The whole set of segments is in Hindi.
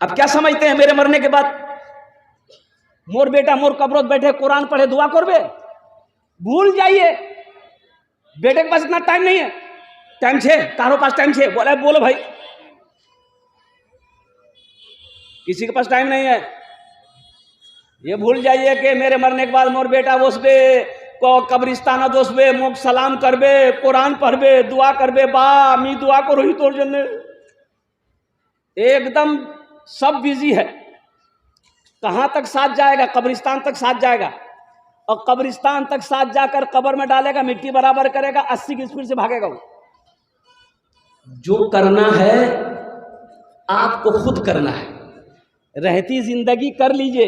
अब क्या समझते हैं मेरे मरने के बाद मोर बेटा मोर कब्रोत बैठे कुरान पढ़े दुआ करबे? भूल जाइए, बेटे के पास इतना टाइम नहीं है। टाइम छे तारो पास टाइम छे, बोला बोलो भाई, किसी के पास टाइम नहीं है। ये भूल जाइए कि मेरे मरने के बाद मोर बेटा उसबे को कब्रिस्तान दोसबे, मोक सलाम करबे, कुरान पढ़बे, दुआ करबे, बा मी दुआ करो ही तोर जन्ने। एकदम सब बिजी है। कहां तक साथ जाएगा? कब्रिस्तान तक साथ जाएगा, और कब्रिस्तान तक साथ जाकर कब्र में डालेगा, मिट्टी बराबर करेगा, 80 की स्पीड से भागेगा वो। जो करना है आपको खुद करना है। रहती जिंदगी कर लीजिए।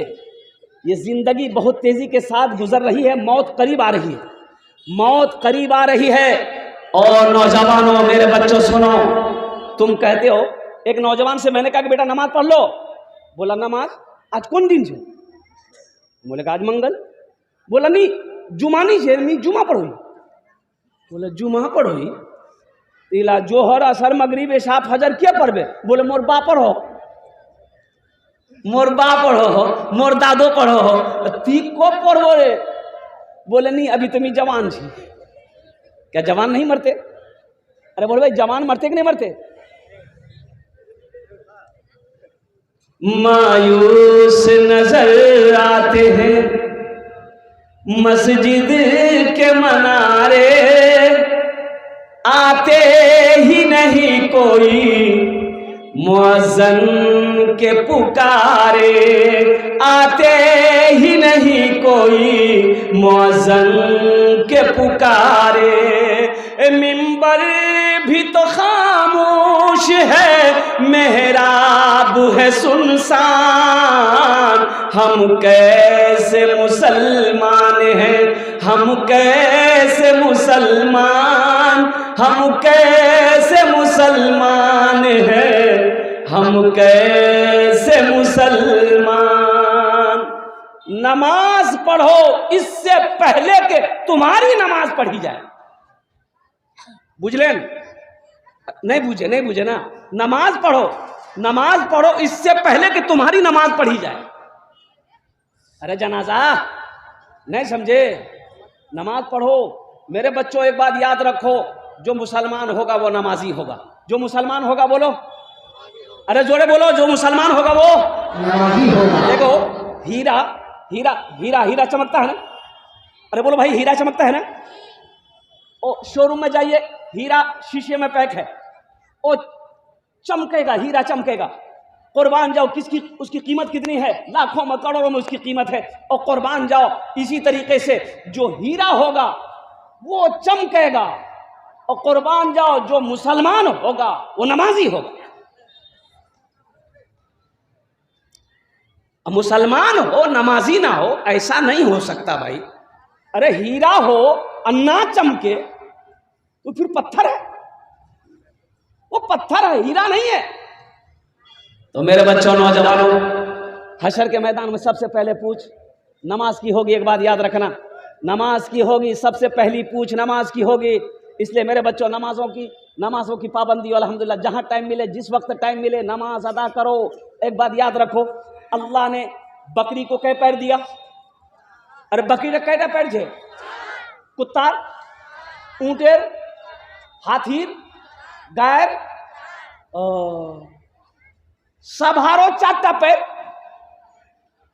ये जिंदगी बहुत तेजी के साथ गुजर रही है, मौत करीब आ रही है, मौत करीब आ रही है। और नौजवानों, मेरे बच्चों सुनो, तुम कहते हो, एक नौजवान से मैंने कहा कि बेटा नमाज पढ़ लो। बोला नमाज आज कौन दिन से? बोले आज मंगल। बोला नहीं जुमा नहीं छे, नहीं जुमा पढ़ो। बोले जुमा पढ़ो इला जोहर असर मगरिब इशा फजर क्या पढ़बे? बोले मोर बा पढ़ो, मोर बा पढ़ो, मोर दादो पढ़ो, ती को पढ़ो रे? बोले नहीं अभी तुम जवान छी। क्या जवान नहीं मरते? अरे बोले भाई जवान मरते कि नहीं मरते? मायूस नजर आते हैं मस्जिद के मनारे, आते ही नहीं कोई मुअज्जन के पुकारे, आते ही नहीं कोई मुअज्जन के पुकारे। मिंबर भी तो खामोश है, मेहराब है सुनसान, हम कैसे मुसलमान हैं, हम कैसे मुसलमान, हम कैसे मुसलमान हैं, हम कैसे मुसलमान। नमाज पढ़ो इससे पहले कि तुम्हारी नमाज पढ़ी जाए। बुझ लें? नहीं बुझे, नहीं बुझे ना। नमाज पढ़ो, नमाज पढ़ो इससे पहले कि तुम्हारी नमाज पढ़ी जाए। अरे जनाजा नहीं समझे? नमाज पढ़ो। मेरे बच्चों एक बात याद रखो, जो मुसलमान होगा वो नमाजी होगा। जो मुसलमान होगा बोलो, अरे जोड़े बोलो, जो मुसलमान होगा वो नमाजी होगा। देखो हीरा हीरा हीरा हीरा चमकता है ना? अरे बोलो भाई हीरा चमकता है ना? ओ शोरूम में जाइए, हीरा शीशे में पैक है, ओ चमकेगा, हीरा चमकेगा। कुर्बान जाओ, किसकी उसकी कीमत कितनी है? लाखों में करोड़ों में उसकी कीमत है, और कुर्बान जाओ। इसी तरीके से जो हीरा होगा वो चमकेगा, और कुर्बान जाओ जो मुसलमान होगा वो नमाजी होगा। मुसलमान हो नमाजी ना हो ऐसा नहीं हो सकता भाई। अरे हीरा हो अन्ना चमके तो फिर पत्थर है, वो पत्थर है, हीरा नहीं है। तो मेरे बच्चों नौजवानों, हशर के मैदान में सबसे पहले पूछ नमाज की होगी। एक बात याद रखना, नमाज की होगी, सबसे पहली पूछ नमाज की होगी। इसलिए मेरे बच्चों नमाजों की पाबंदी अल्हम्दुलिल्लाह, जहां टाइम मिले, जिस वक्त टाइम मिले नमाज अदा करो। एक बात याद रखो, अल्लाह ने बकरी को कै पैर दिया? अरे बकरी का कैटा पैर छे? कुत्ता, ऊंटेर, हाथीर, गायर, सब हारो 4टा पैर,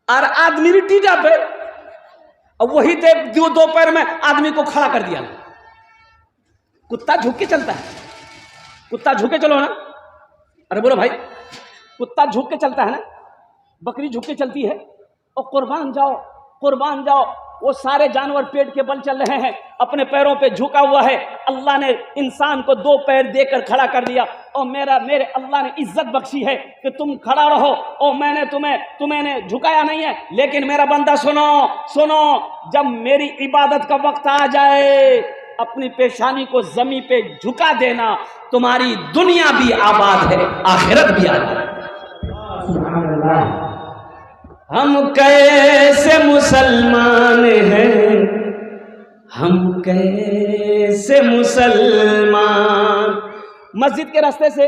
और आदमी टीटा पैर। और वही दो पैर में आदमी को खड़ा कर दिया। कुत्ता झुक के चलता है, कुत्ता झुके चलो ना। अरे बोलो भाई, कुत्ता झुक के चलता है ना, बकरी झुक के चलती है। और कुर्बान जाओ, कुर्बान जाओ, वो सारे जानवर पेट के बल चल रहे हैं, अपने पैरों पे झुका हुआ है। अल्लाह ने इंसान को 2 पैर देकर खड़ा कर दिया, और मेरे अल्लाह ने इज्जत बख्शी है कि तुम खड़ा रहो, और मैंने तुम्हें झुकाया नहीं है। लेकिन मेरा बंदा सुनो सुनो, जब मेरी इबादत का वक्त आ जाए, अपनी पेशानी को जमीन पे झुका देना, तुम्हारी दुनिया भी आबाद है, आखिरत भी आबाद है। हम कैसे मुसलमान हैं, हम कैसे मुसलमान। मस्जिद के रास्ते से,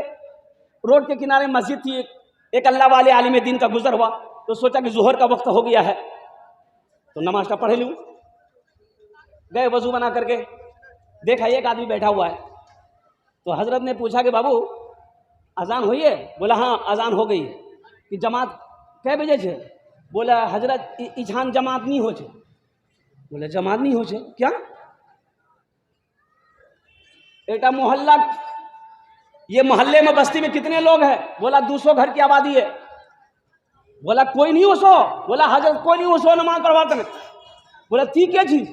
रोड के किनारे मस्जिद थी, एक अल्लाह वाले आलिम दीन का गुजर हुआ, तो सोचा कि जोहर का वक्त हो गया है तो नमाज का पढ़ लूँ। गए वजू बना करके, देखा एक आदमी बैठा हुआ है। तो हजरत ने पूछा कि बाबू अजान हुई है? बोला हाँ अजान हो गई है। कि जमात कै बजे छे? बोला हजरत इछान जमात नहीं हो छे। बोले जमात नहीं हो छे क्या? एटा मोहल्ला, ये मोहल्ले में बस्ती में कितने लोग हैं? बोला 200 घर की आबादी है। बोला कोई नहीं हो सो? बोला हजरत कोई नहीं हो सो नमाज पढ़वाते हैं। बोला ती क्या चीज?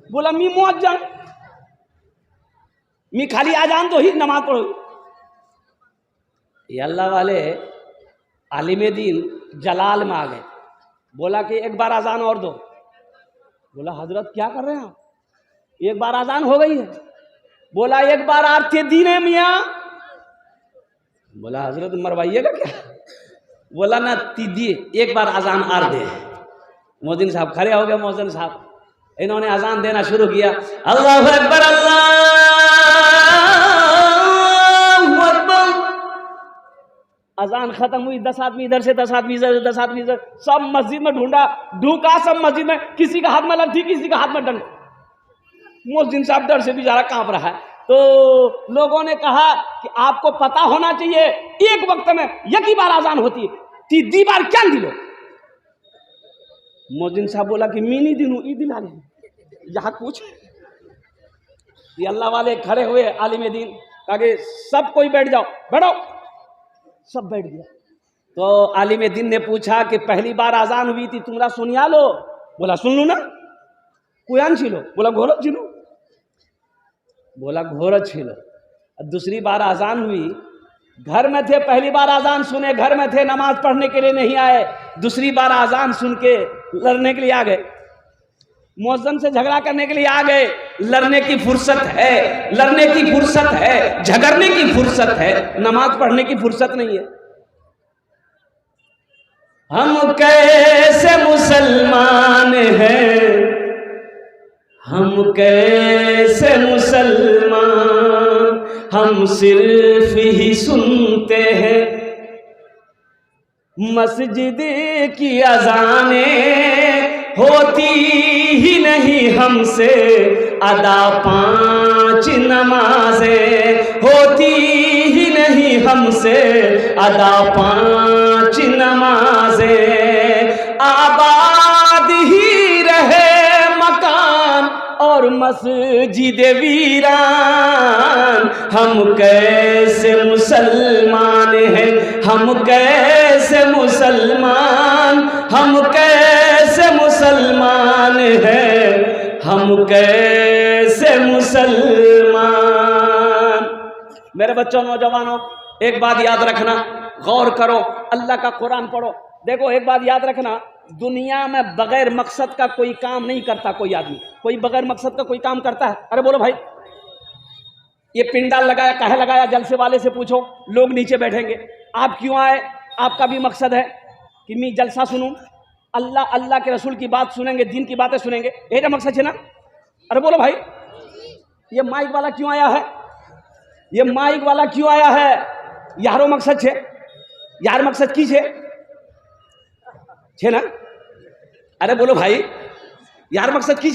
बोला मी मुअज्जन, मी खाली आजान तो ही नमाज पढ़ो। ये अल्लाह वाले आलिम दीन जलाल में आ गए। बोला कि एक बार अजान और दो। बोला हजरत क्या कर रहे हैं आप? एक बार अजान हो गई है। बोला एक बार आरती दीन है मियाँ। बोला हजरत मरवाइएगा क्या? बोला ना दीजिए, एक बार अजान आर दे। मोहसिन साहब खड़े हो गए। मोहसिन साहब इन्होंने अजान देना शुरू किया। अल्लाहु अकबर अल्लाहु अकबर। अजान खत्म हुई। 10 आदमी इधर से, 10 आदमी इधर, 10 आदमी इधर, सब मस्जिद में ढूंढा सब मस्जिद में। किसी का हाथ में लाठी, किसी का हाथ में डंडा। मोहसिन साहब डर से बेचारा कांप रहा है। तो लोगों ने कहा कि आपको पता होना चाहिए एक वक्त में एक ही बार अजान होती है, तीसरी बार क्या दिलो? मोहसिन साहब बोला कि मीनी दिनू ई दिला ले। यहाँ पूछ। ये अल्लाह वाले खड़े हुए आलिम दीन, कहा कि सब कोई बैठ जाओ, बैठो। सब बैठ गया। तो आलिम दीन ने पूछा कि पहली बार अजान हुई थी तुमरा सुनिया लो? बोला सुन लो ना। कुयान छिलो? बोला घोरत छिलो। बोला घोरत छिलो। दूसरी बार अजान हुई, घर में थे, पहली बार अजान सुने घर में थे, नमाज पढ़ने के लिए नहीं आए। दूसरी बार अजान सुन के लड़ने के लिए आ गए, मौजम से झगड़ा करने के लिए आ गए। लड़ने की फुर्सत है, लड़ने की फुर्सत है, झगड़ने की फुर्सत है, नमाज पढ़ने की फुर्सत नहीं है। हम कैसे मुसलमान हैं, हम कैसे मुसलमान, हम सिर्फ ही सुनते हैं मस्जिद की अज़ानें, होती ही नहीं हमसे अदा 5 नमाजें, होती ही नहीं हमसे अदा 5 नमाजें। आबाद ही रहे मकान और मस्जिद वीरान, हम कैसे मुसलमान हैं, हम कैसे मुसलमान, हम कैसे मुसलमान हैं, हम कैसे मुसलमान। मेरे बच्चों, नौजवानों, एक बात याद रखना, गौर करो, अल्लाह का कुरान पढ़ो। देखो एक बात याद रखना, दुनिया में बगैर मकसद का कोई काम नहीं करता कोई आदमी। कोई बगैर मकसद का कोई काम करता है? अरे बोलो भाई, ये पिंडाल लगाया काहे लगाया? जलसे वाले से पूछो, लोग नीचे बैठेंगे। आप क्यों आए? आपका भी मकसद है कि मैं जलसा सुनूं, अल्लाह के रसूल की बात सुनेंगे, दीन की बातें सुनेंगे, ये तो मकसद है ना? अरे बोलो भाई, ये माइक वाला क्यों आया है? ये माइक वाला क्यों आया है? यारो मकसद है यार, मकसद की छे ना? अरे बोलो भाई, यार मकसद की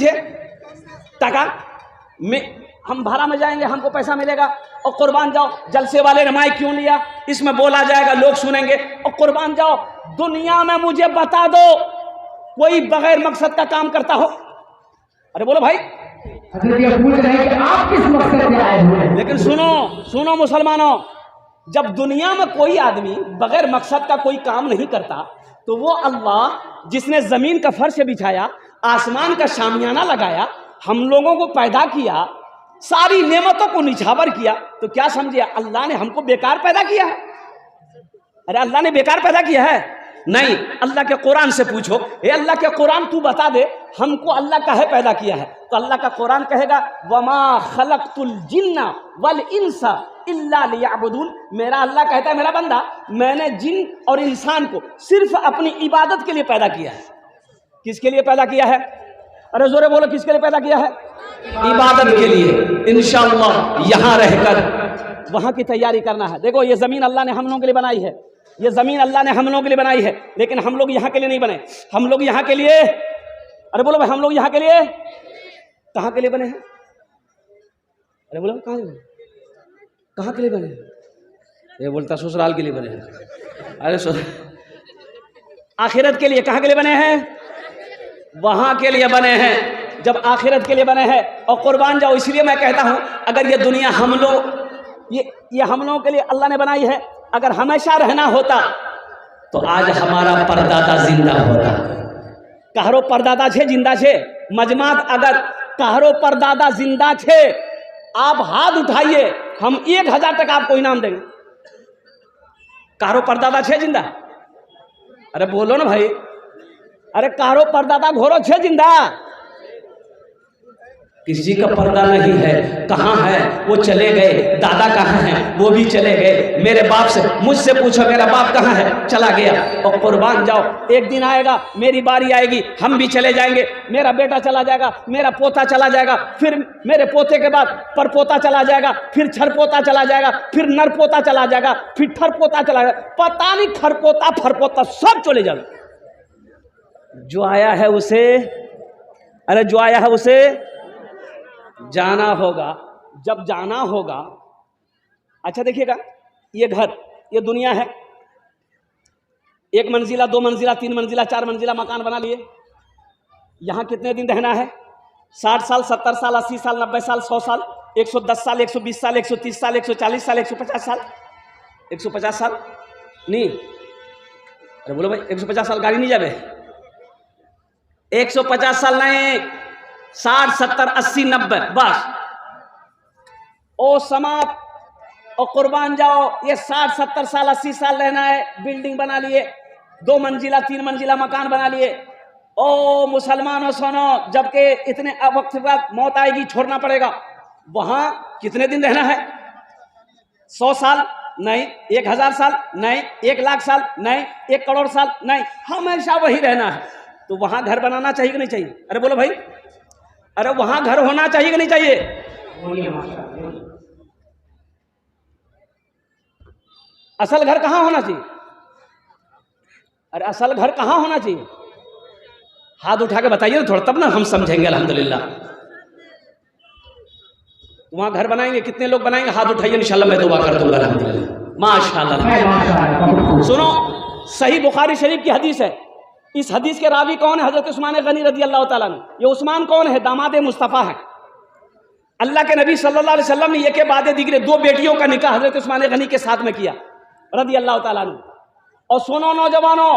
टाका में हम भाड़ा में जाएंगे, हमको पैसा मिलेगा, और कुर्बान जाओ। जलसे वाले ने माइक क्यों लिया? इसमें बोला जाएगा, लोग सुनेंगे, और कुर्बान जाओ। दुनिया में मुझे बता दो कोई बगैर मकसद का काम करता हो? अरे बोलो भाई, पूछ रहे हैं कि आप किस मकसद से आए हुए? लेकिन सुनो मुसलमानों, जब दुनिया में कोई आदमी बगैर मकसद का कोई काम नहीं करता, तो वो अल्लाह जिसने जमीन का फर्श बिछाया, आसमान का शामियाना लगाया, हम लोगों को पैदा किया, सारी नेमतों को निछावर किया, तो क्या समझे अल्लाह ने हमको बेकार पैदा किया है? अरे अल्लाह ने बेकार पैदा किया है? नहीं। अल्लाह के कुरान से पूछो, हे अल्लाह के कुरान तू बता दे हमको अल्लाह काहे पैदा किया है? तो अल्लाह का कुरान कहेगा, वमा खलक़तुल जिन्ना वल इंसा इल्ला लियअबुदून। मेरा अल्लाह कहता है, मेरा बंदा, मैंने जिन और इंसान को सिर्फ अपनी इबादत के लिए पैदा किया है। किसके लिए पैदा किया है? अरे जोरे बोलो, किसके लिए पैदा किया है? इबादत के लिए। इंशाअल्लाह यहाँ रहकर वहाँ की तैयारी करना है। देखो ये ज़मीन अल्लाह ने हम लोगों के लिए बनाई है, ये ज़मीन अल्लाह ने हम लोगों के लिए बनाई है, लेकिन हम लोग यहाँ के लिए नहीं बने। हम लोग यहाँ के लिए, अरे बोलो भाई, हम लोग यहाँ के लिए कहाँ के लिए बने हैं? अरे बोलो कहाँ के लिए बने हैं? ये बोलता ससुराल के लिए बने हैं। अरे आखिरत के लिए कहाँ के लिए बने हैं? वहाँ के लिए बने हैं। जब आखिरत के लिए बने हैं और कुर्बान जाओ। इसलिए मैं कहता हूँ, अगर ये दुनिया हम लोग ये हम लोगों के लिए अल्लाह ने बनाई है, अगर हमेशा रहना होता तो आज हमारा परदादा जिंदा होता। कहरो परदादा छे जिंदा छे मजमात, अगर कहरो परदादा जिंदा छे, आप हाथ उठाइए, हम 1000 तक आपको इनाम देंगे। कहरो परदादा छे जिंदा? अरे बोलो ना भाई, अरे कहरो परदादा घोरो छे जिंदा? किसी का पर्दा नहीं है। कहाँ है? वो चले गए। दादा कहाँ हैं? वो भी चले गए। मेरे बाप से, मुझसे पूछो मेरा बाप कहाँ है? चला गया। और कुर्बान जाओ, एक दिन आएगा, मेरी बारी आएगी, हम भी चले जाएंगे। मेरा बेटा चला जाएगा, मेरा पोता चला जाएगा, फिर मेरे पोते के बाद परपोता चला जाएगा, फिर छरपोता चला जाएगा, फिर नरपोता चला जाएगा, फिर ठरपोता चला जाएगा, पता नहीं खरपोता फरपोता सब चले जाएगा। जो आया है उसे, अरे जो आया है उसे जाना होगा। जब जाना होगा, अच्छा देखिएगा, ये घर, ये दुनिया है, 1 मंजिला 2 मंजिला 3 मंजिला 4 मंजिला मकान बना लिए। यहाँ कितने दिन रहना है? 60 साल 70 साल 80 साल 90 साल 100 साल 110 साल 120 साल 130 साल 140 साल 150 साल 150 साल नहीं, अरे बोलो भाई 150 साल गाड़ी नहीं जावे। 150 साल नहीं, 60 70 80 90 बस ओ समाप्त। और कुर्बान जाओ, ये 60 70 साल 80 साल रहना है। बिल्डिंग बना लिए, 2 मंजिला 3 मंजिला मकान बना लिए। ओ मुसलमानों सुनो, जबकि इतने वक्त बाद मौत आएगी, छोड़ना पड़ेगा। वहां कितने दिन रहना है? 100 साल नहीं, 1000 साल नहीं, 1 लाख साल नहीं, 1 करोड़ साल नहीं, हमेशा वही रहना है। तो वहां घर बनाना चाहिए कि नहीं चाहिए? अरे बोलो भाई, अरे वहां घर होना चाहिए कि नहीं चाहिए? असल घर कहां होना चाहिए? अरे असल घर कहां होना चाहिए? हाथ उठा के बताइए ना थोड़ा, तब ना हम समझेंगे। अल्हम्दुलिल्लाह वहां घर बनाएंगे, कितने लोग बनाएंगे? हाथ उठाइए, इंशाल्लाह मैं दुआ कर दूंगा। अल्हम्दुलिल्लाह माशाअल्लाह। सुनो, सही बुखारी शरीफ की हदीस है। इस हदीस के रावी कौन है? हजरत उस्मान गनी रजी अल्लाह ताला अन्हु। ये उस्मान कौन है? दामाद मुस्तफ़ा है। अल्लाह के नबी सल्लल्लाहु अलैहि वसल्लम ने ये के बाद दिगरे 2 बेटियों का निकाह हजरत उस्मान गनी के साथ में किया रजी अल्लाह ताला अन्हु। और सुनो नौजवानों,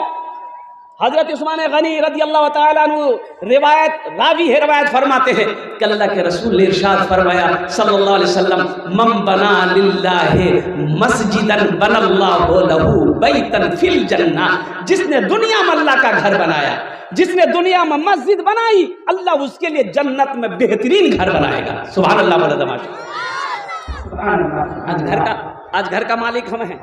हजरत उस्मान गनी रजी अल्लाह ताला अन्हु रिवायत रावी है, रिवायत फरमाते हैं कि अल्लाह के रसूल ने इरशाद फरमाया सल्लल्लाहु अलैहि वसल्लम, मन बना लिल्लाहि मस्जिदन बनल्लाहु लहू बैतन फिल जन्नह। जिसने दुनिया में अल्लाह का घर बनाया, जिसने दुनिया में मस्जिद बनाई, अल्लाह उसके लिए जन्नत में बेहतरीन घर बनाएगा। सुभान अल्लाह बोला दमाशा। आज घर का मालिक हम हैं,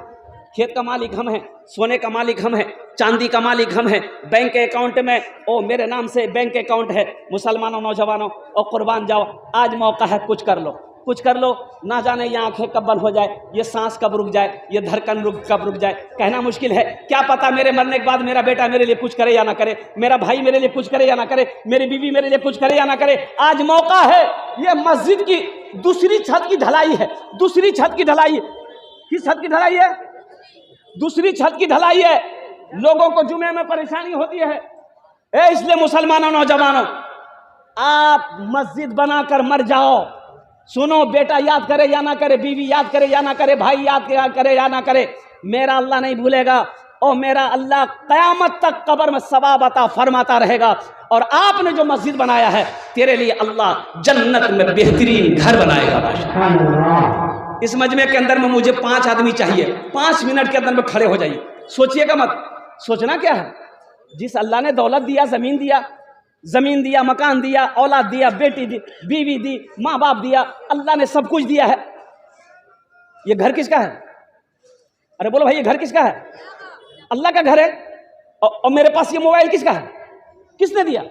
खेत का मालिक हम हैं, सोने का मालिक हम हैं, चांदी का मालिक हम हैं। बैंक के अकाउंट में ओ मेरे नाम से बैंक अकाउंट है। मुसलमानों नौजवानों, और कुर्बान जाओ, आज मौका है, कुछ कर लो, कुछ कर लो। ना जाने ये आंखें कब बंद हो जाए, ये सांस कब रुक जाए, ये धड़कन कब रुक जाए, कहना मुश्किल है। क्या पता मेरे मरने के बाद मेरा बेटा मेरे लिए कुछ करे या ना करे, मेरा भाई मेरे लिए कुछ करे या ना करे, मेरी बीवी मेरे लिए कुछ करे या ना करे। आज मौका है। ये मस्जिद की दूसरी छत की ढलाई है, दूसरी छत की ढलाई। किस छत की ढलाई है? दूसरी छत की ढलाई है। लोगों को जुमे में परेशानी होती है। इसलिए मुसलमानों नौजवानों, आप मस्जिद बनाकर मर जाओ। सुनो, बेटा याद करे या ना करे, बीवी याद करे या ना करे, भाई याद करे या ना करे, मेरा अल्लाह नहीं भूलेगा। और मेरा अल्लाह क़यामत तक कब्र में सवाब अता फरमाता रहेगा। और आपने जो मस्जिद बनाया है, तेरे लिए अल्लाह जन्नत में बेहतरीन घर बनाएगा। इस मजमे के अंदर में मुझे 5 आदमी चाहिए। 5 मिनट के अंदर में खड़े हो जाइए। सोचिएगा मत, सोचना क्या है? जिस अल्लाह ने दौलत दिया, जमीन दिया, मकान दिया, औलाद दिया, बेटी दी, बीवी दी, माँ बाप दिया, अल्लाह ने सब कुछ दिया है। ये घर किसका है? अरे बोलो भाई, ये घर किसका है? अल्लाह का घर है। और मेरे पास ये मोबाइल किसका है? किसने दिया?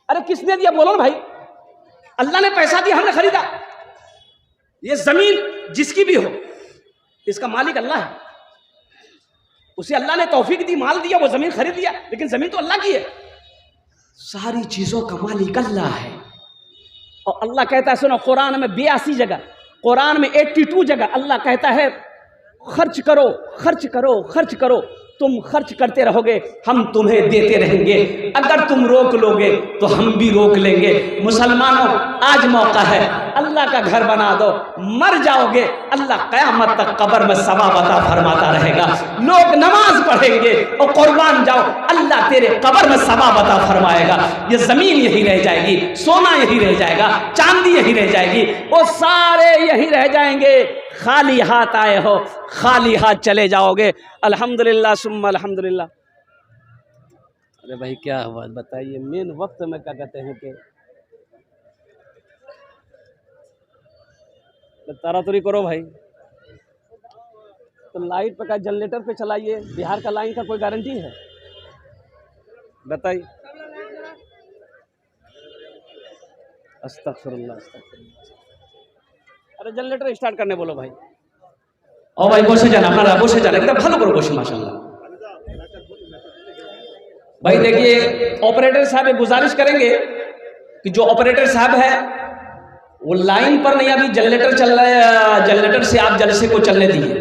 अरे किसने दिया? बोलो ना भाई। अल्लाह ने पैसा दिया, हमने खरीदा। ये जमीन जिसकी भी हो, इसका मालिक अल्लाह है। उसे अल्लाह ने तौफीक दी, माल दिया, वो ज़मीन खरीद लिया, लेकिन ज़मीन तो अल्लाह की है। सारी चीज़ों का मालिक अल्लाह है। और अल्लाह कहता है, सुनो, कुरान में 82 जगह, कुरान में 82 जगह अल्लाह कहता है खर्च करो, खर्च करो, खर्च करो। तुम खर्च करते रहोगे, हम तुम्हें देते रहेंगे। अगर तुम रोक लोगे तो हम भी रोक लेंगे। मुसलमानों, आज मौका है, अल्लाह का घर बना दो। मर जाओगे, अल्लाह क़यामत तक कब्र में सवाब अता फरमाता रहेगा। लोग नमाज पढ़ेंगे और कुर्बान जाओ, अल्लाह तेरे कब्र में सवाब अता फरमाएगा। ये ज़मीन यही रह जाएगी, सोना यही रह जाएगा, चांदी यही रह जाएगी, वो सारे यही रह जाएंगे। खाली हाथ आए हो, खाली हाथ चले जाओगे। अल्हम्दुलिल्लाह सुम्मा अल्हम्दुलिल्लाह। अरे भाई क्या हुआ बताइए, मेन वक्त में क्या कहते हैं कि तारातुरी करो भाई। तो लाइट पे का जनरेटर पे चलाइए, बिहार का लाइन का कोई गारंटी है बताइए। अस्तगफिरुल्लाह, अस्तगफिरुल्लाह। अरे जनरेटर स्टार्ट करने बोलो भाई। ओ भाई बसे जाना, আপনারা বসে যান, একদম ভালো করে বসে माशाल्लाह। भाई देखिए, ऑपरेटर साहब गुजारिश करेंगे कि जो ऑपरेटर साहब है वो लाइन पर नहीं, अभी जनरेटर चल रहा है, जनरेटर से आप जलसे को चलने दीजिए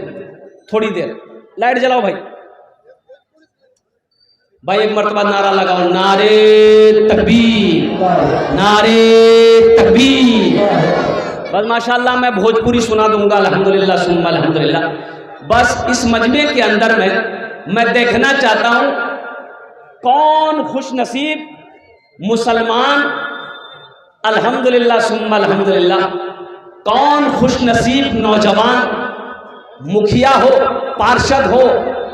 थोड़ी देर। लाइट जलाओ भाई। भाई एक मर्तबा नारा लगाओ, नारे तकबीर, नारे तकबीर। बस माशाल्लाह मैं भोजपुरी सुना दूंगा, अल्हम्दुलिल्लाह सुम्मा अल्हम्दुलिल्लाह। बस इस मजमे के अंदर में मैं देखना चाहता हूँ कौन खुश नसीब मुसलमान, अल्हम्दुलिल्लाह सुम्मा अल्हम्दुलिल्लाह, कौन खुश नसीब नौजवान, मुखिया हो, पार्षद हो,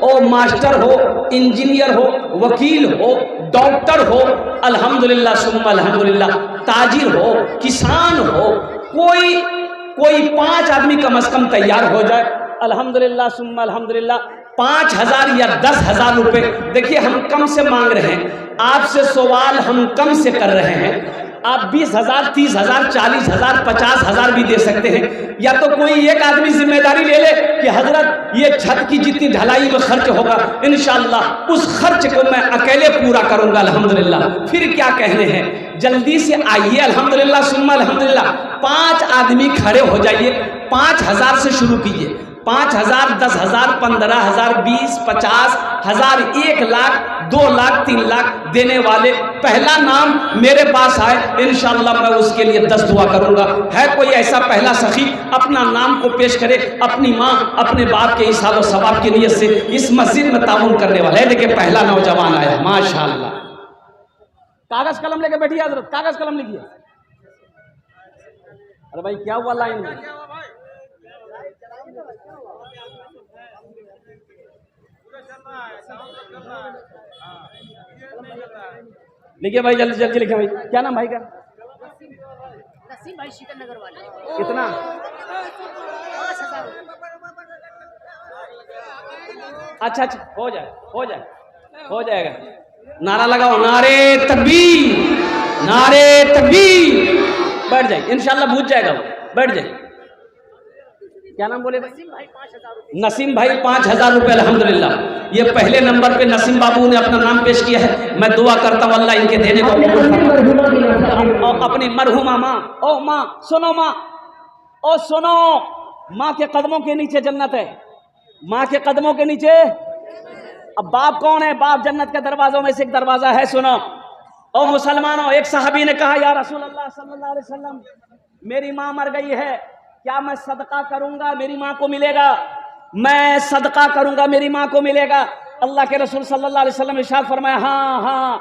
और मास्टर हो, इंजीनियर हो, वकील हो, डॉक्टर हो, अल्हम्दुलिल्लाह सुम्मा अल्हम्दुलिल्लाह, ताजिर हो, किसान हो, कोई 5 आदमी कम से कम तैयार हो जाए, अल्हम्दुलिल्लाह सुम्मा अल्हम्दुलिल्लाह। 5,000 या 10,000 रुपए, देखिए हम कम से मांग रहे हैं, आपसे सवाल हम कम से कर रहे हैं। आप 20,000, 30,000, 40,000, 50,000 भी दे सकते हैं। या तो कोई एक आदमी जिम्मेदारी ले ले कि हजरत ये छत की जितनी ढलाई में खर्च होगा इंशाअल्लाह उस खर्च को मैं अकेले पूरा करूंगा, अल्हम्दुलिल्लाह। फिर क्या कहने हैं, जल्दी से आइए, अल्हम्दुलिल्लाह सुम्मा अल्हम्दुलिल्लाह। 5 आदमी खड़े हो जाइए, 5,000 से शुरू कीजिए। 5,000, 10,000, 15,000, 20, 50,000, 1 लाख, 2 लाख, 3 लाख देने वाले पहला नाम मेरे पास आए, इंशाअल्लाह मैं उसके लिए 10 दुआ करूंगा। है कोई ऐसा पहला सखी अपना नाम को पेश करे, अपनी माँ अपने बाप के इसाब और सवाब की नीयत से इस मस्जिद में ताउन करने वाला है। देखिए पहला नौजवान आया, माशाअल्लाह। कागज कलम लेके बैठिए हजरत, कागज कलम लिखिए। अरे भाई क्या हुआ लाइन में? लिखिए भाई, जल्दी जल्दी लिखिए भाई। क्या नाम भाई का? नसीम भाई, शीतल नगर वाले। कितना? 5,000। अच्छा अच्छा, हो जाए, हो जाएगा। नारा लगाओ, नारे तकबीर, नारे तकबीर। बैठ जाइए, इंशाल्लाह बूझ जाएगा वो, बैठ जाइए। क्या नाम बोले भाई? नसीम भाई 5,000 रुपये। नसीम भाई 5,000 रुपये, अल्हम्दुलिल्लाह। ये पहले नंबर पे नसीम बाबू ने अपना नाम पेश किया है। मैं दुआ करता हूँ अल्लाह इनके देने को और अपनी मरहुमा माँ, ओ माँ सुनो, माँ ओ सुनो, माँ के कदमों के नीचे जन्नत है, माँ के कदमों के नीचे। अब बाप कौन है? बाप जन्नत के दरवाजों में से एक दरवाजा है। सुनो ओ मुसलमानों, एक सहाबी ने कहा, या रसूल अल्लाह सल्लल्लाहु अलैहि वसल्लम, मेरी माँ मर गई है, क्या मैं सदका करूंगा मेरी माँ को मिलेगा? मैं सदका करूंगा मेरी माँ को मिलेगा? अल्लाह के रसूल सल्लल्लाहु अलैहि वसल्लम ने इरशाद फरमाया, हाँ हाँ,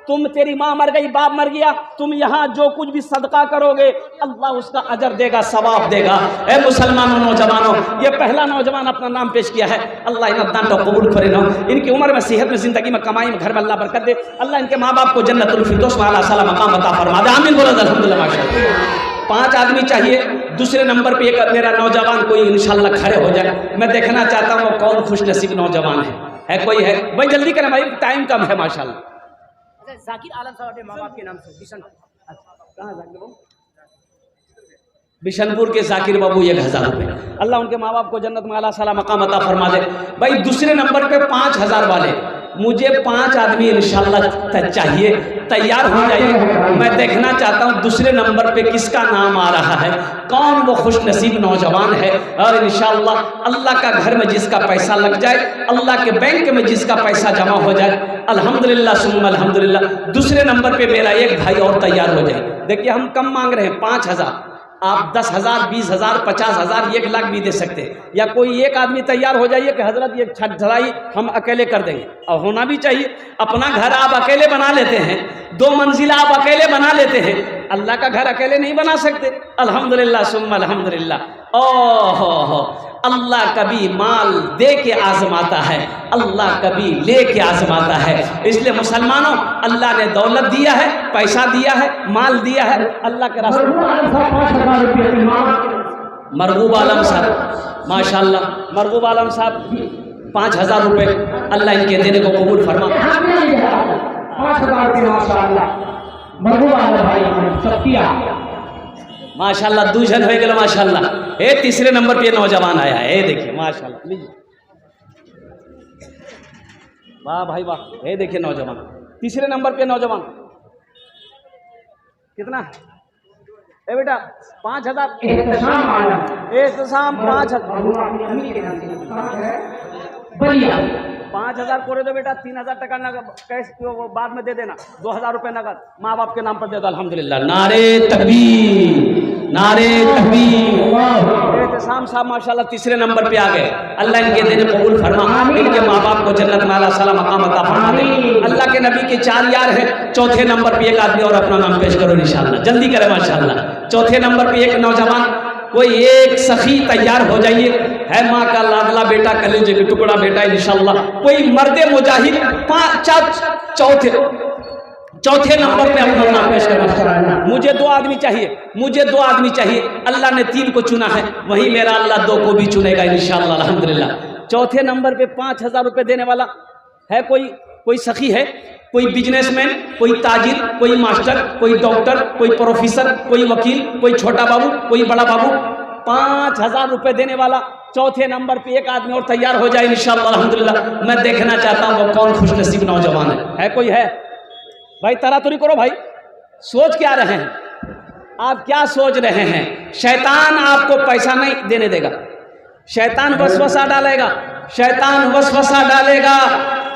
तुम, तेरी माँ मर गई, बाप मर गया, तुम यहाँ जो कुछ भी सदका करोगे अल्लाह उसका अजर देगा, सवाब देगा। ए मुसलमानों, नौजवानों, ये पहला नौजवान अपना नाम पेश किया है। अल्लाह इन दान को कबूल करे ना, इनकी उम्र में, सेहत में, जिंदगी में, कमाई में, घर में अल्लाह बरकत दे। अल्लाह इनके माँ बाप को जन्नतुल फिरदौस में आला साला मकाम अता फरमा दे। आमीन बोलो अल्हम्दुलिल्लाह माशाअल्लाह। 5 आदमी चाहिए। दूसरे नंबर पे एक मेरा नौजवान कोई इंशाल्लाह खड़े हो जाए। मैं देखना चाहता हूँ कौन खुश नसीब नौजवान है कोई है? भाई जल्दी करें भाई, टाइम कम है माशाल्लाह। जाकिर आलम साहब माँ बाप के नाम से किशन। कहाँ जाके वो? बिशनपुर के जाकिर बाबू 1000 रुपये। अल्लाह उनके माँ बाप को जन्नत में आला साला मकाम अता फरमा दे। भाई दूसरे नंबर पे 5000 वाले, मुझे 5 आदमी इंशाल्लाह चाहिए, तैयार हो जाइए। मैं देखना चाहता हूँ दूसरे नंबर पे किसका नाम आ रहा है, कौन वो खुश नसीब नौजवान है। और इंशाल्लाह अल्लाह का घर में जिसका पैसा लग जाए, अल्लाह के बैंक में जिसका पैसा जमा हो जाए, अल्हम्दुलिल्लाह सुम्मा अल्हम्दुलिल्लाह। दूसरे नंबर पे मेरा एक भाई और तैयार हो जाए। देखिए हम कम मांग रहे हैं 5000, आप 10,000, 20,000, 50,000, 1 लाख भी दे सकते हैं। या कोई एक आदमी तैयार हो जाइए कि हजरत ये छत ढलाई हम अकेले कर देंगे, और होना भी चाहिए। अपना घर आप अकेले बना लेते हैं, 2 मंजिला आप अकेले बना लेते हैं, अल्लाह का घर अकेले नहीं बना सकते। अल्हम्दुलिल्लाह सुम्मा अल्हम्दुलिल्लाह। ओहो, अल्लाह कभी माल दे के आजमाता है, अल्लाह कभी ले के आजमाता है। इसलिए मुसलमानों, अल्लाह ने दौलत दिया है, पैसा दिया है, माल दिया है, अल्लाह के रास्ते। मरगूब आलम साहब माशाल्लाह, मरगूब आलम साहब 5000 रुपये, अल्लाह इनके देने को कबूल फरमा। 5000 के माशाल्लाह मरगूब आलम भाई सत्या माशाल्लाह, दूजन हो गए माशाल्लाह। ए तीसरे नंबर पे नौजवान आया है, देखिए माशाल्लाह, लीजिए वाह भाई वाह। ये देखिए नौजवान, तीसरे नंबर पे नौजवान कितना ए बेटा 5000 एहतसाम 5000 कोरे दो बेटा, 3000 टका नगद कैश वो बाद में दे देना, 2000 रुपये नगद माँ बाप के नाम पर दे दो। अल्हम्दुलिल्लाह, नारे तकबीर, नारे तकबीर। एहतसाम साहब माशाल्लाह तीसरे नंबर पे आ गए, अल्लाह इनके देने कबूल फरमा, इनके माँ बाप को जन्नत में आला साला मकाम अता फरमा दे। अल्लाह के नबी के 4 यार हैं। चौथे नंबर पे एक आदमी और अपना नाम पेश करो इंशाल्लाह, जल्दी करें माशाल्लाह। चौथे नंबर पे एक नौजवान, कोई एक सखी तैयार हो जाइए, है माँ का लाडला बेटा, कलेजे का टुकड़ा बेटा इंशाल्लाह। कोई मर्दे मुजाहिद चौथे नंबर पे अपना नाम पेश करना। मुझे 2 आदमी चाहिए, मुझे 2 आदमी चाहिए। अल्लाह ने 3 को चुना है, वही मेरा अल्लाह 2 को भी चुनेगा इंशाल्लाह अल्हम्दुलिल्लाह। चौथे नंबर पे 5000 रुपये देने वाला है, कोई सखी है, कोई बिजनेसमैन, कोई ताजिर, कोई मास्टर, कोई डॉक्टर, कोई प्रोफेसर, कोई वकील, कोई छोटा बाबू, कोई बड़ा बाबू, 5000 रुपये देने वाला। चौथे नंबर पे एक आदमी और तैयार हो जाए इंशाल्लाह अल्हम्दुलिल्लाह। मैं देखना चाहता हूँ वो कौन खुश नसीब नौजवान है कोई है? भाई तरातुरी करो भाई, सोच क्या रहे हैं आप, क्या सोच रहे हैं? शैतान आपको पैसा नहीं देने देगा, शैतान वसवसा डालेगा, शैतान वसवसा डालेगा।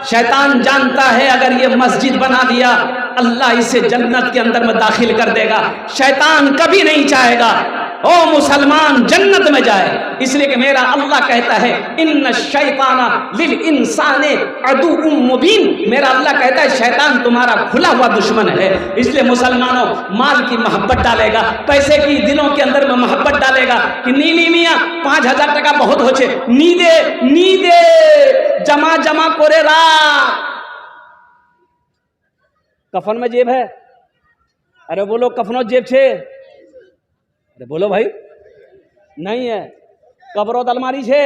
शैतान जानता है अगर ये मस्जिद बना दिया अल्लाह इसे जन्नत के अंदर में दाखिल कर देगा। शैतान कभी नहीं चाहेगा ओ मुसलमान जन्नत में जाए, इसलिए कि मेरा अल्लाह कहता है इन्न शैताना लिल इंसाने अदुउम मुबीन। मेरा अल्लाह कहता है शैतान तुम्हारा खुला हुआ दुश्मन है। इसलिए मुसलमानों, माल की मोहब्बत डालेगा, पैसे की दिलों के अंदर में मोहब्बत डालेगा कि नीली मियाँ 5000 टका बहुत होचे, नीदे नीदे जमा जमा करे रा। कफन में जेब है, अरे बोलो कफनो जेब छे, अरे बोलो भाई, नहीं है। कब्रोत अलमारी छे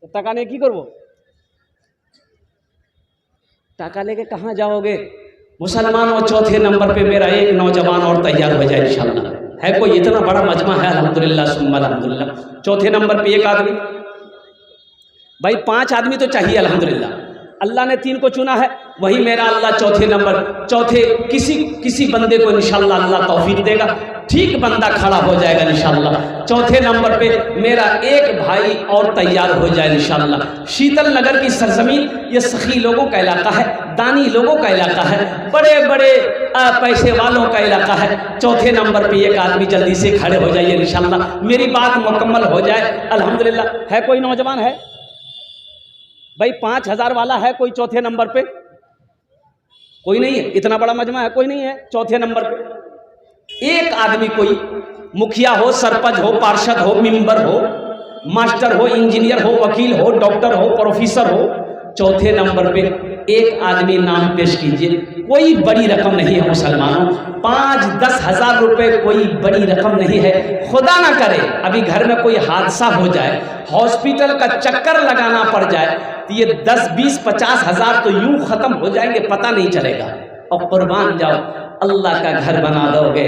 तो टका ने की करबो, टका लेके कहाँ जाओगे? मुसलमानों, चौथे नंबर पे मेरा एक नौजवान और तैयार हो जाए इंशाल्लाह। है कोई? इतना बड़ा मजमा है अल्हम्दुलिल्लाह सुम्मा अल्हम्दुलिल्लाह। चौथे नंबर पे एक आदमी, भाई 5 आदमी तो चाहिए अल्हम्दुलिल्लाह। अल्लाह ने 3 को चुना है, वही मेरा अल्लाह चौथे किसी बंदे को इंशाल्लाह अल्लाह तौफीक देगा, ठीक बंदा खड़ा हो जाएगा इंशाल्लाह। चौथे नंबर पे मेरा एक भाई और तैयार हो जाए इंशाल्लाह। शीतल नगर की सरजमीन ये सखी लोगों का इलाका है, दानी लोगों का इलाका है, बड़े बड़े पैसे वालों का इलाका है। चौथे नंबर पे एक आदमी जल्दी से खड़े हो जाइए इंशाल्लाह, मेरी बात मुकम्मल हो जाए अल्हम्दुलिल्लाह। है कोई नौजवान है भाई? 5000 वाला है कोई चौथे नंबर पे? कोई नहीं है, इतना बड़ा मजमा है, कोई नहीं है चौथे नंबर पे। एक आदमी, कोई मुखिया हो, सरपंच हो, पार्षद हो, मेंबर हो, मास्टर हो, इंजीनियर हो, वकील हो, डॉक्टर हो, प्रोफेसर हो, चौथे नंबर पे एक आदमी नाम पेश कीजिए। कोई बड़ी रकम नहीं है मुसलमानों, 5-10 हजार रुपये कोई बड़ी रकम नहीं है। खुदा ना करे अभी घर में कोई हादसा हो जाए, हॉस्पिटल का चक्कर लगाना पड़ जाए, तो ये 10, 20, 50 हजार तो यूं खत्म हो जाएंगे, पता नहीं चलेगा। और कुर्बान जाओ, अल्लाह का घर बना दोगे,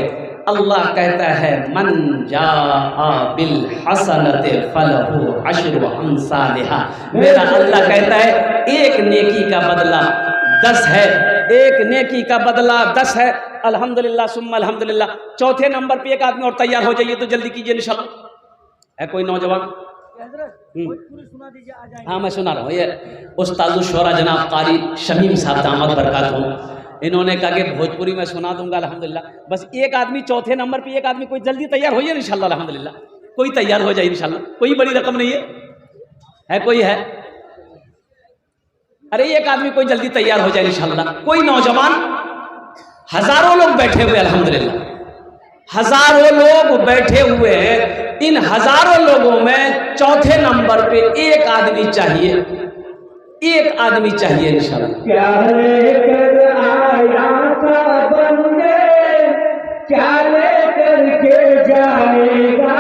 अल्लाह कहता है मन जाआ बिल हसनत फलहु अशरु अमसालिहा। मेरा अल्लाह कहता है एक नेकी का बदला 10 है, एक नेकी का बदला 10 है। अल्हम्दुलिल्लाह सुम्मा अल्हम्दुलिल्लाह। चौथे नंबर पे एक आदमी और तैयार हो जाइए तो जल्दी कीजिए इंशाल्लाह। है कोई नौजवान? हाँ मैं सुना रहा हूँ। ये उस्तादुल शोरा जनाब कारी शमीम साहब दामद बरकातहू, इन्होंने कहा कि भोजपुरी में सुना दूंगा अल्हम्दुलिल्लाह। बस एक आदमी चौथे नंबर पे, एक आदमी कोई जल्दी तैयार होइए इंशाल्लाह अल्हम्दुलिल्लाह। कोई तैयार हो जाए इंशाल्लाह, कोई बड़ी रकम नहीं है कोई है? अरे एक आदमी कोई जल्दी तैयार हो जाए इंशाल्लाह। कोई नौजवान? हजारों लोग बैठे हुए अल्हम्दुलिल्लाह, हजारों लोग बैठे हुए हैं। इन हजारों लोगों में चौथे नंबर पे एक आदमी चाहिए, एक आदमी चाहिए इंशाल्लाह। क्या लेकर आया था बंदे, क्या लेकर के जाएगा,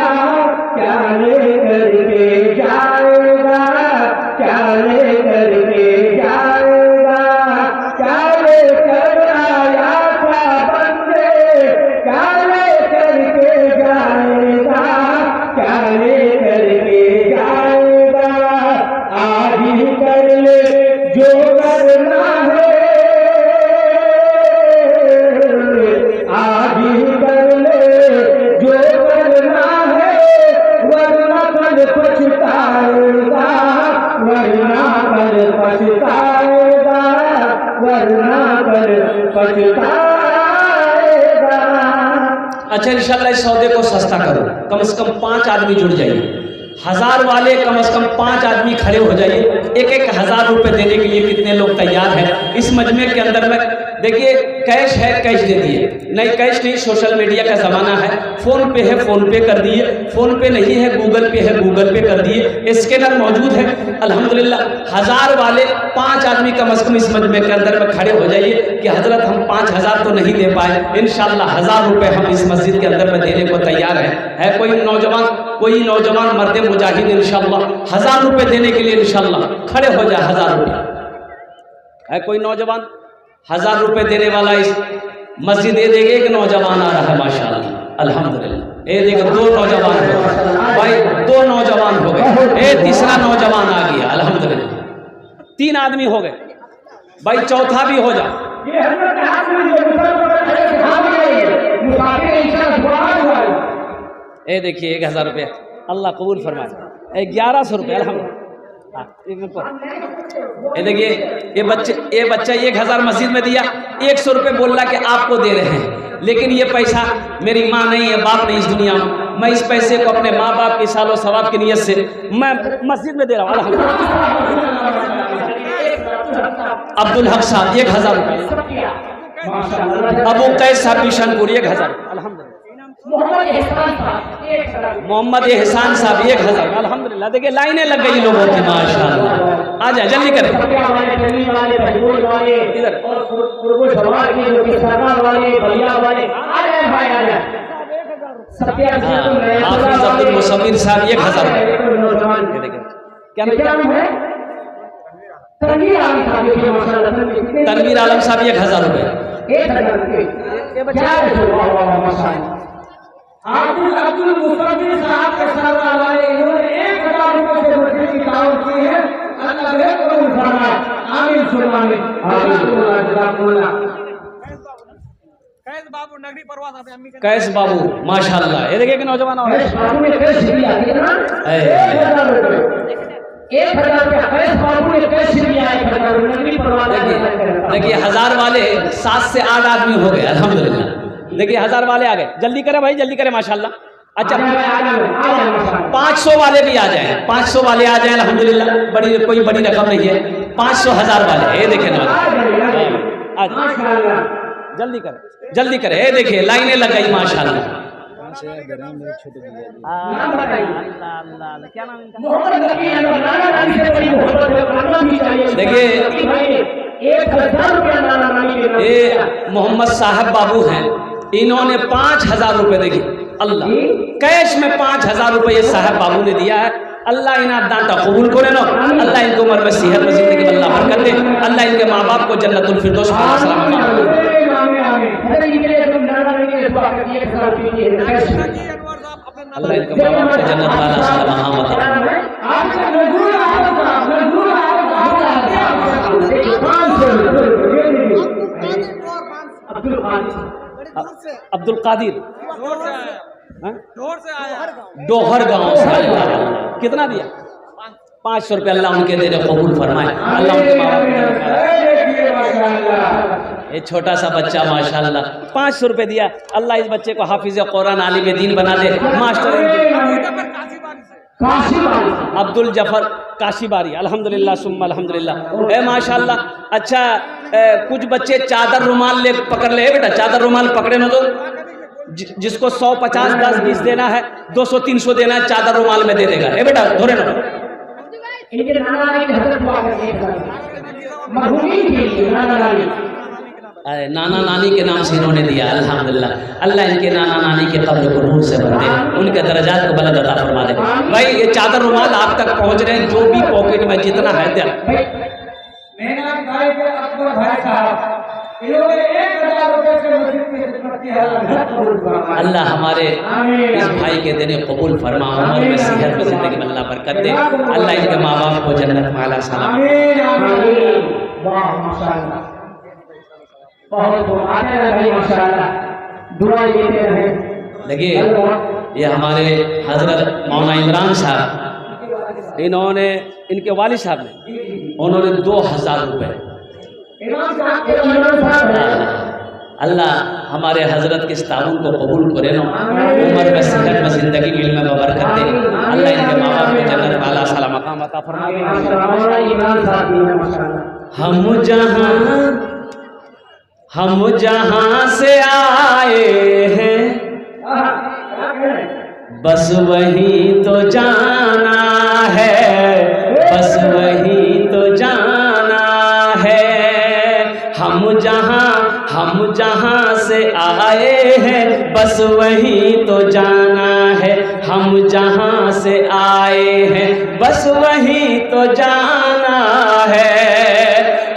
क्या लेकर के जाएगा, क्या लेकर के जाएगा, क्या लेकर आया था बंदे, क्या लेकर के जाएगा, क्या लेकर के जाएगा। आज ही कर ले जो करना है, आज ही कर ले जो करना है, वरना कल पछताएगा, वरना कल पछताएगा, वरना कल पछताएगा। अच्छा इंशाल्लाह इस सौदे को सस्ता करो, कम से कम 5 आदमी जुड़ जाइए। 1000 वाले कम से कम 5 आदमी खड़े हो जाइए। एक 1000 रुपये देने के लिए कितने लोग तैयार हैं इस मजमे के अंदर में? देखिए कैश है, कैश दे दिए, नहीं कैश नहीं, सोशल मीडिया का ज़माना है, फ़ोन पे है फ़ोन पे कर दिए, फ़ोन पे नहीं है गूगल पे है गूगल पे कर दिए, स्कैनर मौजूद है अल्हम्दुलिल्लाह। 1000 वाले 5 आदमी कम से कम इस मजमे के अंदर में खड़े हो जाइए कि हज़रत हम 5000 तो नहीं दे पाए, इंशाल्लाह 1000 रुपये हम इस मस्जिद के अंदर में देने को तैयार है कोई नौजवान? कोई नौजवान मर्द मुजाहिद इंशाल्लाह 1000 रुपये देने के लिए इंशाल्लाह खड़े हो जाए। 1000 रुपये है कोई नौजवान? 1000 रुपये देने वाला इस मस्जिद ये देखे। एक नौजवान आ रहा है माशाल्लाह अल्हम्दुलिल्लाह। ये देखो 2 नौजवान हो गए भाई, 2 नौजवान हो गए, ये तीसरा नौजवान आ गया अल्हम्दुलिल्लाह। 3 आदमी हो गए भाई, चौथा भी हो जाए। ये देखिए 1000 रुपये अल्लाह कबूल फरमाए। 1100 रुपये अल्हम्दुलिल्लाह। ये देखिए ये बच्चा 1000 मस्जिद में दिया, 100 रुपये बोल रहा कि आपको दे रहे हैं, लेकिन ये पैसा मेरी माँ नहीं है, बाप नहीं इस दुनिया में, मैं इस पैसे को अपने माँ बाप की सालों सवाब की नीयत से मैं मस्जिद में दे रहा हूँ अल्हम्दुलिल्लाह। अब्दुल हक साहब 1000 रुपये, अबू कैस साहब बिशनपुर 1000 अल्हम्दुलिल्लाह। मोहम्मद एहसान साहब 1000 अल्हम्दुलिल्लाह। देखिए लाइनें लग गई लोगों की माशाल्लाह। आ जाए जल्दी करें इधर। हाफिज अब्दुल मुसम्मिर साहब 1000 क्या है? तनवीर आलम साहब 1000 रुपये। अब्दुल मुसम्मिर साहब के साथ वाले इन्होंने 1000 रुपये से मस्जिद की दावत की है। अल्लाह को फरमाए आमीन सुभान अल्लाह। कैस बाबू नगरी परवास आप अम्मी कैस बाबू माशाल्लाह। ये देखिए कि नौजवान और बाबू ने कैश भी आ गया ना 1000 रुपये, 1000 रुपये कैश बाबू ने कैश भी आया 1000 नगरी परवास। देखिए 1000 वाले 7 से 8 आदमी हो गए अल्हम्दुलिल्लाह। देखिए 1000 वाले आ गए, जल्दी करें भाई जल्दी करें माशाल्लाह। अच्छा 500 वाले भी आ जाए, 500 वाले आ जाए अल्हम्दुलिल्लाह। बड़ी कोई बड़ी रकम नहीं है, 500 1000 वाले। ये देखें ना जल्दी करें जल्दी करें। ये देखिए लाइनें लग गई माशाल्लाह। क्या नाम देखिए ये मोहम्मद साहब बाबू हैं, इन्होंने 5000 रुपये देखिए अल्लाह कैश में 5000 रुपये साहब बाबू ने दिया है। अल्लाह इन्हें दाता कबूल करे नो, अल्लाह इनको उम्र में सेहत में जिंदगी में अल्लाह बरकत दे, अल्लाह इनके माँ बाप को जन्नतुल फिरदौस दुआ करती है 1000 रुपये की है। अल्लाह इनका माँ बाप को जन्नत वाला सलाम बता। आपका नजूर अब्दुल कादिर हाँ? डोहर गांव से आया। कितना दिया? 500 रुपये। अल्लाह उनके देने कबूल फरमाए। अल्लाह उनके माँ बाप, ये छोटा सा बच्चा माशाल्लाह 500 रुपये दिया। अल्लाह इस बच्चे को हाफिज कुरान आलिम दीन बना दे। मास्टर अब्दुल जफर काशीबारी, अल्हम्दुलिल्लाह सुम्मा अल्हम्दुलिल्लाह। माशाल्लाह। अच्छा कुछ बच्चे चादर रुमाल ले पकड़ ले बेटा, चादर रुमाल पकड़े ना तो जिसको 100 50 10 20 देना है, 200 300 देना है, चादर रुमाल में दे देगा। ए बेटा धोरे ना। इनके नाना नानी की हजरत दुआ करते हैं मरहूमीन के लिए। नाना नानी के नाम से इन्होंने दिया अल्हम्दुलिल्लाह। अल्लाह इनके नाना नानी के कब्र को नूर से भर दे, उनके दर्जात को बुलंद अता फरमा दे। भाई ये चादर रुमाल आप तक पहुंच रहे हैं, जो भी पॉकेट में जितना है दे। मेहनत भाई के अकबर भाई साहब इन्होंने 1000 रुपये से मस्जिद की खिदमत की है। अल्लाह हमारे इस भाई के देने कबूल फरमा, उम्र में सेहत में जिंदगी में अल्लाह बरकत दे। अल्लाह इनके माँ बाप को जन्नत में आला सलाम। वाह माशाअल्लाह, बहुत आते रहे माशाअल्लाह, दुआ देते रहे। देखिए ये हमारे हजरत मौलाना इमरान साहब, इन्होंने इनके वालिद साहब ने उन्होंने 2000 रुपये। अल्लाह हमारे हजरत के इस ताउन को कबूल करे ना, उम्र में सेहत में जिंदगी में इल्म में बरकत दे। अल्लाह इनके माँ बाप को जन्नत में आला सलाम मकाम अता फरमाए। हम जहां से आए हैं बस वही तो जाना है, बस वही तो जाना है। हम जहां से आए हैं बस वही तो जाना है। हम जहां से आए हैं बस वही तो जाना है।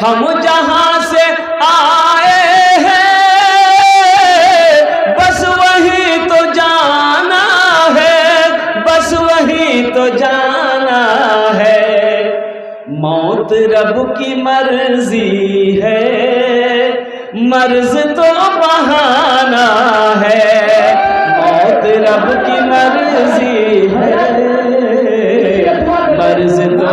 हम जहां से आए हैं बस वही तो जाना है, बस वही तो जाना है। मौत रब की मर्जी है, मर्ज तो बहाना है। मौत रब की मर्जी है, मर्ज तो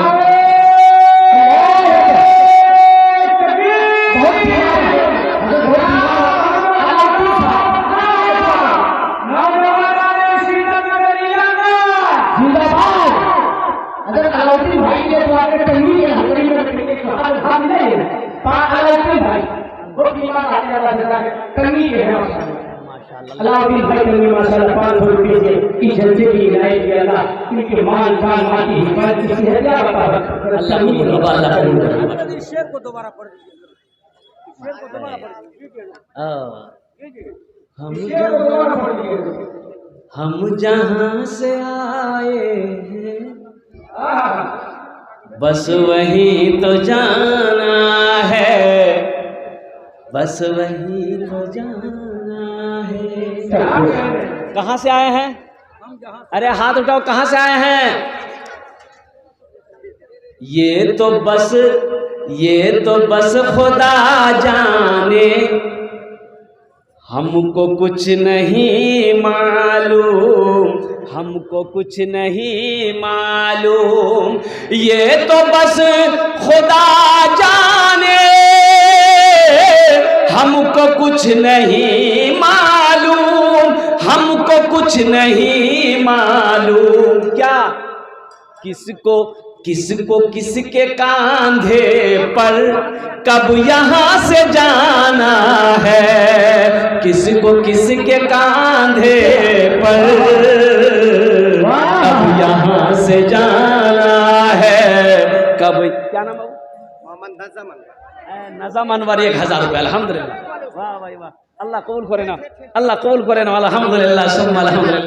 अलाउद्दीन भाई ने माशाअल्लाह 500 रुपये से इस जलसे की इनायत की। अल्लाह इनके मान जान माटी हिफाजत की सेहत अता फरमाए। अल्लाह कबूल करे, अल्लाह कबूल करे। शेर को दोबारा पढ़ दीजिए, शेर को दोबारा पढ़ दीजिए। हम जहां से आए हैं बस वही तो जाना है, बस वही तो जाना है। कहाँ से आए हैं? अरे हाथ उठाओ, कहाँ से आए हैं? ये तो बस खुदा जाने, हमको कुछ नहीं मालूम, हमको कुछ नहीं मालूम। ये तो बस खुदा जाने, हमको कुछ नहीं मालूम, हमको कुछ नहीं मालूम। क्या किसको किसके कांधे पर कब यहाँ से जाना है, किसको किसके कांधे पर कब यहाँ से जाना है, कब। क्या नाम है? मोहम्मद नज़म अनवर 1000 रुपये। अल्हम्दुलिल्लाह, वाह भाई वाह। अल्लाह कबूल करे ना, अल्लाह कबूल करे ना। अल्हम्दुलिल्लाह सुम्मा अल्हम्दुलिल्लाह।